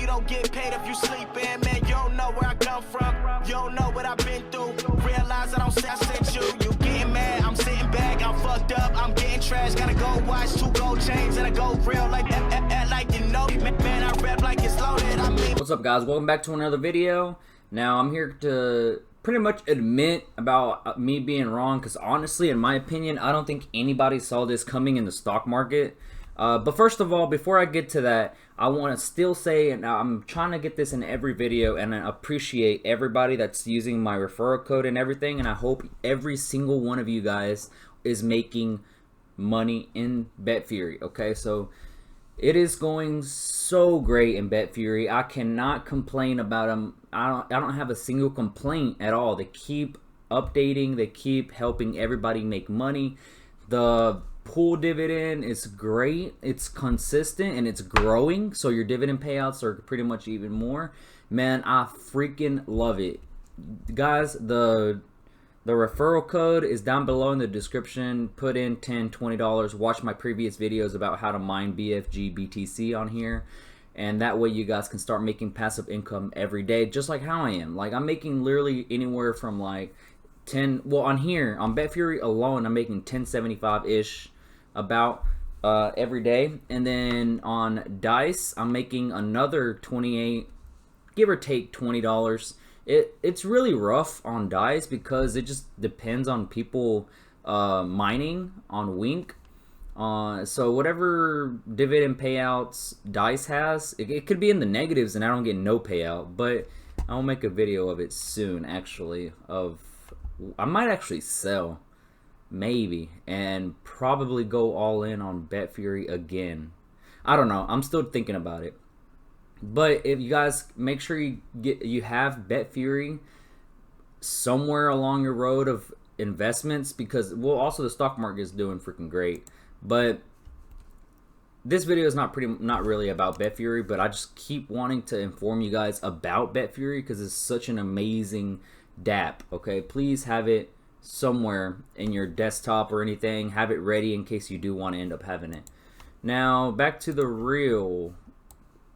don't get paid if you sleeping, man. You don't know where I come from. You don't know what I've been through. Realize I don't say I sent you. You getting mad, I'm sitting back, I'm fucked up, I'm getting trash. Gotta go watch 2 gold chains and I go real like you know. Man, I rap like it's loaded. I mean, what's up, guys? Welcome back to another video. Now I'm here to pretty much admit about me being wrong, because honestly, in my opinion, I don't think anybody saw this coming in the stock market. But first of all, before I get to that, I want to still say, and I'm trying to get this in every video, and I appreciate everybody that's using my referral code and everything, and I hope every single one of you guys is making money in BetFury. Okay, so it is going so great in BetFury. I cannot complain about them. I don't have a single complaint at all. They keep updating. They keep helping everybody make money. The pool dividend is great. It's consistent and it's growing. So your dividend payouts are pretty much even more. Man, I freaking love it. Guys, the referral code is down below in the description. Put in $10, $20. Watch my previous videos about how to mine BFG, BTC on here. And that way you guys can start making passive income every day, just like how I am. Like, I'm making literally anywhere from like 10, well, on here, on BetFury alone, I'm making 1075-ish about every day. And then on Dice, I'm making another 28, give or take $20. It's really rough on Dice because it just depends on people mining on Wink. So whatever dividend payouts Dice has, it could be in the negatives and I don't get no payout, but I'll make a video of it soon, actually. I might actually sell, maybe, and probably go all in on BetFury again. I don't know. I'm still thinking about it. But if you guys make sure you have BetFury somewhere along your road of investments, because, well, also the stock market is doing freaking great. But this video is not really about BetFury, but I just keep wanting to inform you guys about BetFury because it's such an amazing DApp. Okay, please have it somewhere in your desktop or anything. Have it ready in case you do want to end up having it. Now back to the real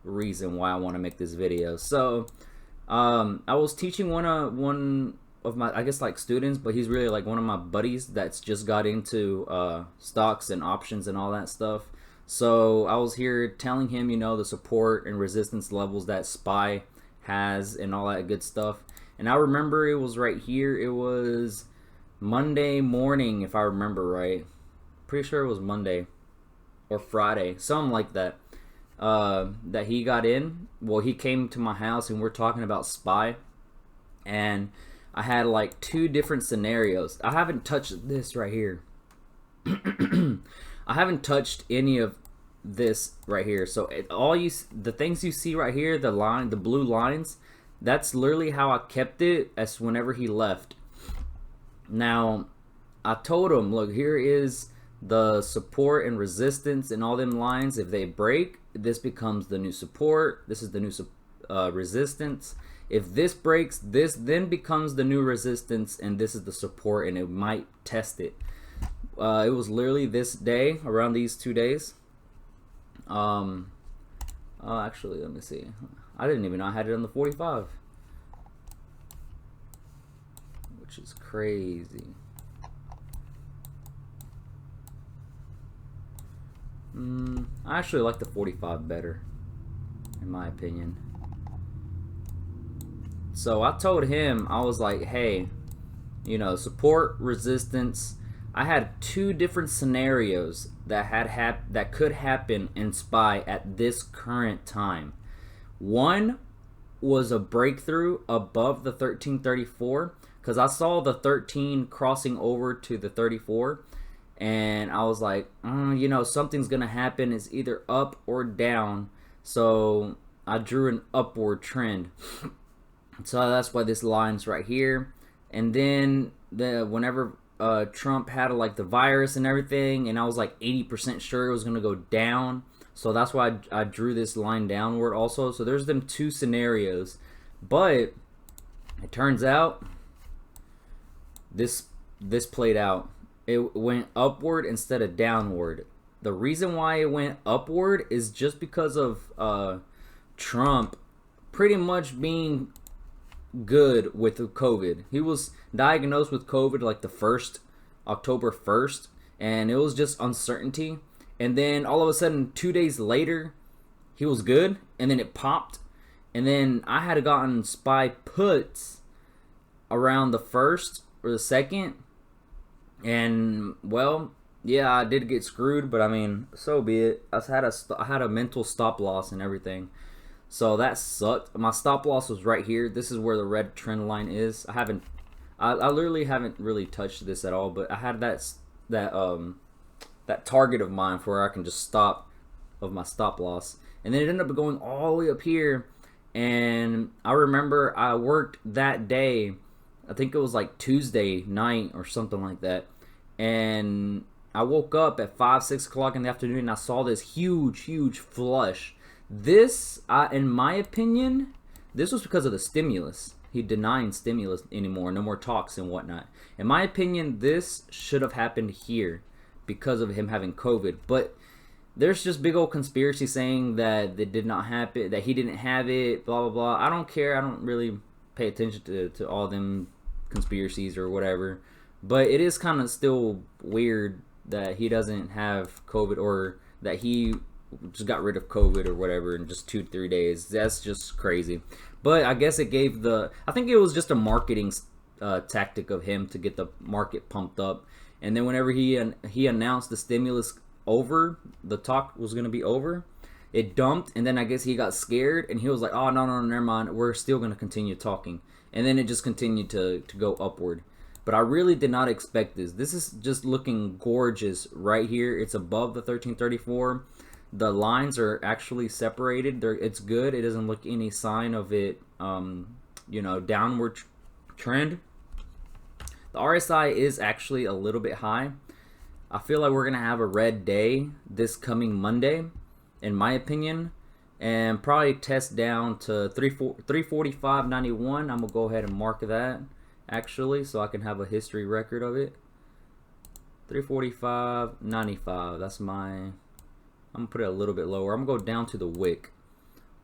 reason why I want to make this video. So I was teaching one of my, I guess, like, students, but he's really like one of my buddies that's just got into stocks and options and all that stuff. So I was here telling him, you know, the support and resistance levels that SPY has and all that good stuff. And I remember it was right here. It was Monday morning, if I remember right. Pretty sure it was Monday or Friday, something like that. That he got in. Well, he came to my house and we're talking about SPY, and I had like 2 different scenarios. I haven't touched this right here. I haven't touched any of this right here. So the things you see right here, the blue lines, that's literally how I kept it as whenever he left. Now, I told him, look, here is the support and resistance and all them lines. If they break, this becomes the new support. This is the new resistance. If this breaks, this then becomes the new resistance, and this is the support, and it might test it. It was literally this day, around these 2 days. Actually, let me see. I didn't even know I had it on the 45, which is crazy. I actually like the 45 better, in my opinion. So I told him, I was like, hey, you know, support, resistance. I had 2 different scenarios that could happen in SPY at this current time. One was a breakthrough above the 1334, because I saw the 13 crossing over to the 34. And I was like, you know, something's going to happen. It's either up or down. So I drew an upward trend. So that's why this line's right here. And then whenever Trump had like the virus and everything, and I was like 80% sure it was going to go down. So that's why I drew this line downward also. So there's them 2 scenarios. But it turns out this played out. It went upward instead of downward. The reason why it went upward is just because of Trump pretty much being good with COVID. He was diagnosed with COVID like October 1st, and it was just uncertainty. And then all of a sudden, 2 days later, he was good, and then it popped. And then I had gotten SPY puts around the 1st or the 2nd, and well, yeah, I did get screwed, but I mean, so be it. I had a mental stop loss and everything, so that sucked. My stop loss was right here. This is where the red trend line is. I literally haven't really touched this at all, but I had that target of mine for where I can just stop of my stop loss, and then it ended up going all the way up here. And I remember I worked that day. I think it was like Tuesday night or something like that, and I woke up at 5-6 o'clock in the afternoon, and I saw this huge flush. This, in my opinion, this was because of the stimulus. He denying stimulus anymore, no more talks and whatnot. In my opinion, this should have happened here because of him having COVID. But there's just big old conspiracy saying that it did not happen, that he didn't have it, blah, blah, blah. I don't care. I don't really pay attention to all them conspiracies or whatever. But it is kind of still weird that he doesn't have COVID, or that he just got rid of COVID or whatever in just 2-3 days. That's just crazy. But I guess it gave I think it was just a marketing tactic of him to get the market pumped up. And then whenever he announced the stimulus over, the talk was going to be over, it dumped, and then I guess he got scared, and he was like, oh, no, never mind, we're still going to continue talking. And then it just continued to go upward. But I really did not expect this. This is just looking gorgeous right here. It's above the 1334. The lines are actually separated. It's good. It doesn't look any sign of it, downward trend. The RSI is actually a little bit high. I feel like we're going to have a red day this coming Monday, in my opinion, and probably test down to 345.91. I'm going to go ahead and mark that, actually, so I can have a history record of it. 345.95. That's my... I'm going to put it a little bit lower. I'm going to go down to the wick.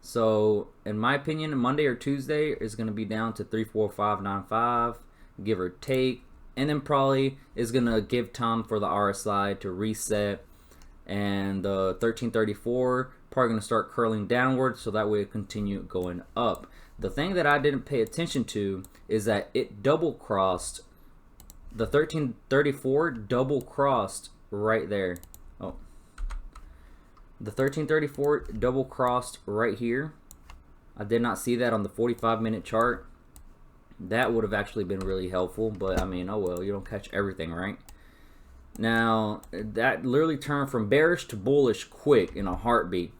So, in my opinion, Monday or Tuesday is going to be down to 345.95, give or take. And then probably is going to give time for the RSI to reset. And the 1334 probably going to start curling downward, so that way it continue going up. The thing that I didn't pay attention to is that it double crossed. The 1334 double crossed right there. Oh. The 1334 double crossed right here. I did not see that on the 45-minute chart. That would have actually been really helpful, but I mean, oh well, you don't catch everything, right? Now, that literally turned from bearish to bullish quick in a heartbeat.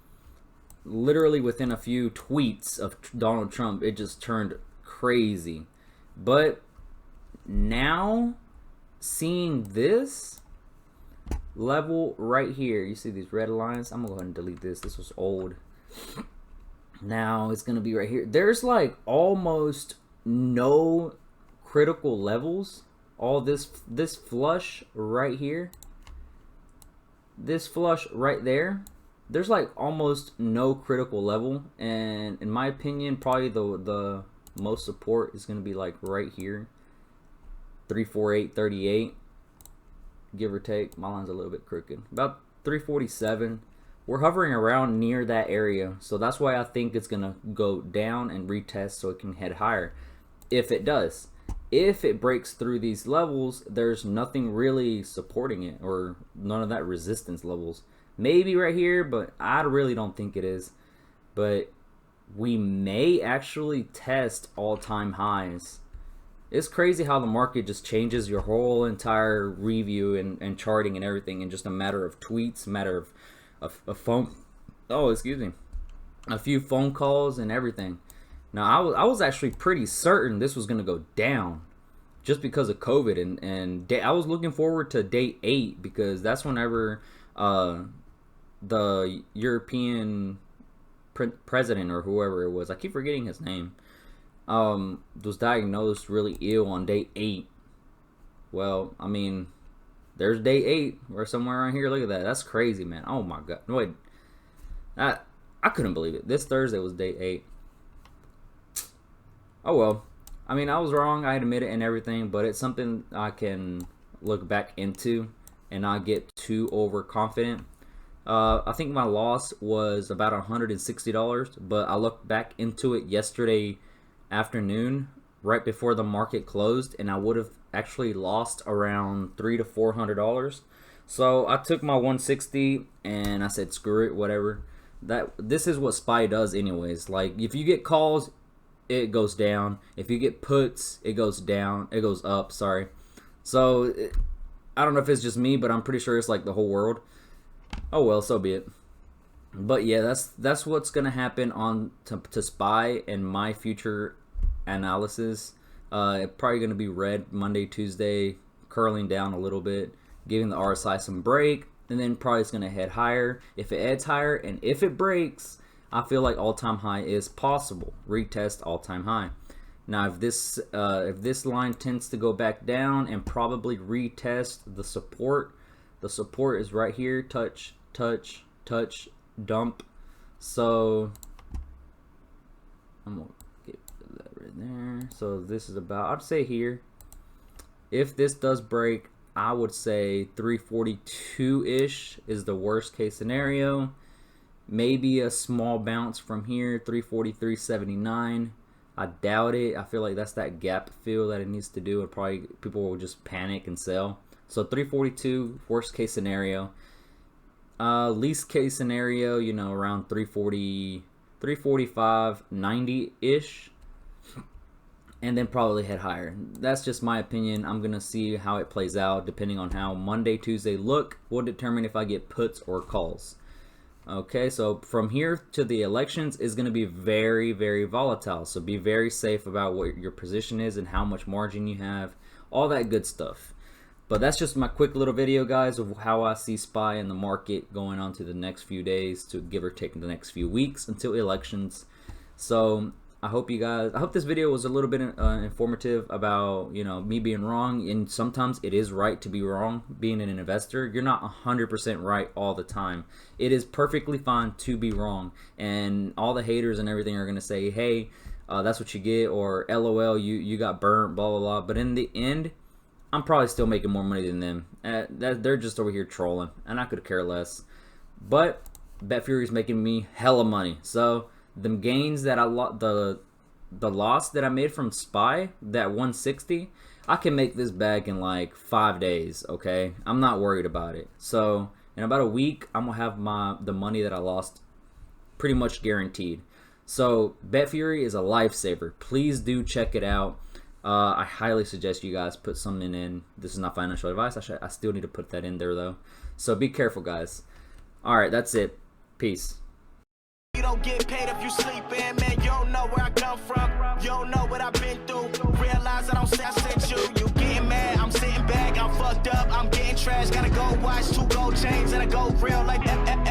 Literally within a few tweets of Donald Trump, it just turned crazy. But now, seeing this level right here, you see these red lines? I'm gonna go ahead and delete this. This was old. Now it's gonna be right here. There's like almost no critical levels. All this flush right here, this flush right there, there's like almost no critical level, and in my opinion, probably the most support is gonna be like right here, 348.38, give or take. My line's a little bit crooked, about 347. We're hovering around near that area, so that's why I think it's gonna go down and retest so it can head higher. If it does, if it breaks through these levels, there's nothing really supporting it, or none of that resistance levels. Maybe right here, but I really don't think it is. But we may actually test all-time highs. It's crazy how the market just changes your whole entire review and charting and everything in just a matter of tweets, matter of a phone. Oh, excuse me, a few phone calls and everything. Now, I was actually pretty certain this was going to go down just because of COVID. And I was looking forward to day 8 because that's whenever the European president or whoever it was, I keep forgetting his name, was diagnosed really ill on day 8. Well, I mean, there's day 8 or somewhere around here. Look at that. That's crazy, man. Oh, my God. Wait. I couldn't believe it. This Thursday was day 8. Oh well. I mean, I was wrong, I admit it and everything, but it's something I can look back into and not get too overconfident. I think my loss was about $160, but I looked back into it yesterday afternoon, right before the market closed, and I would have actually lost around $300 to $400. So I took my 160 and I said, screw it, whatever. This is what SPY does anyways. Like, if you get calls, it goes down. If you get puts, it goes down. It goes up, sorry. So I don't know if it's just me, but I'm pretty sure it's like the whole world. Oh well, so be it. But yeah, that's what's gonna happen on to SPY and my future analysis. Probably gonna be red Monday, Tuesday, curling down a little bit, giving the RSI some break, and then probably it's gonna head higher. If it heads higher and if it breaks, I feel like all-time high is possible. Retest all-time high. Now, if this line tends to go back down and probably retest the support is right here. Touch, touch, touch, dump. So I'm gonna get that right there. So this is about, I'd say here. If this does break, I would say 342-ish is the worst case scenario. Maybe a small bounce from here, 343.79. I doubt it. I feel like that's that gap fill that it needs to do. Probably people will just panic and sell. So 342, worst case scenario. Least case scenario, you know, around 340, 345, 90-ish. And then probably head higher. That's just my opinion. I'm going to see how it plays out. Depending on how Monday, Tuesday look, will determine if I get puts or calls. Okay, so from here to the elections is going to be very, very volatile. So be very safe about what your position is and how much margin you have. All that good stuff. But that's just my quick little video, guys, of how I see SPY in the market going on to the next few days, to give or take the next few weeks until elections. So I hope this video was a little bit informative about, you know, me being wrong. And sometimes it is right to be wrong. Being an investor, you're not 100% right all the time. It is perfectly fine to be wrong. And all the haters and everything are going to say, hey, that's what you get, or LOL, you got burnt, blah, blah, blah. But in the end, I'm probably still making more money than them. They're just over here trolling, and I could care less. But BetFury is making me hella money. So the gains that the loss that I made from SPY, that 160, I can make this back in like 5 days. Okay, I'm not worried about it. So in about a week, I'm gonna have the money that I lost pretty much guaranteed. So BetFury is a lifesaver. Please do check it out. I highly suggest you guys put something in. This is not financial advice. I still need to put that in there though. So be careful, guys. All right, that's it. Peace. You don't get paid if you sleeping, man. You don't know where I come from. You don't know what I've been through. Realize I don't say I sent you. You getting mad, I'm sitting back, I'm fucked up, I'm getting trashed. Gotta go watch 2 gold chains and I go real like that.